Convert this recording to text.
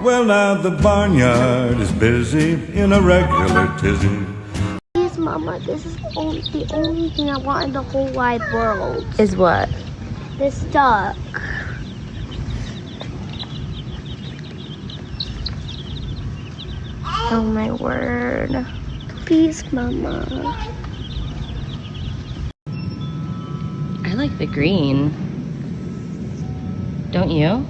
Well, now the barnyard is busy in a regular tizzy. Please, Mama, this is the only thing I want in the whole wide world. Is what? This duck. Oh my word. Please, Mama. I like the green. Don't you?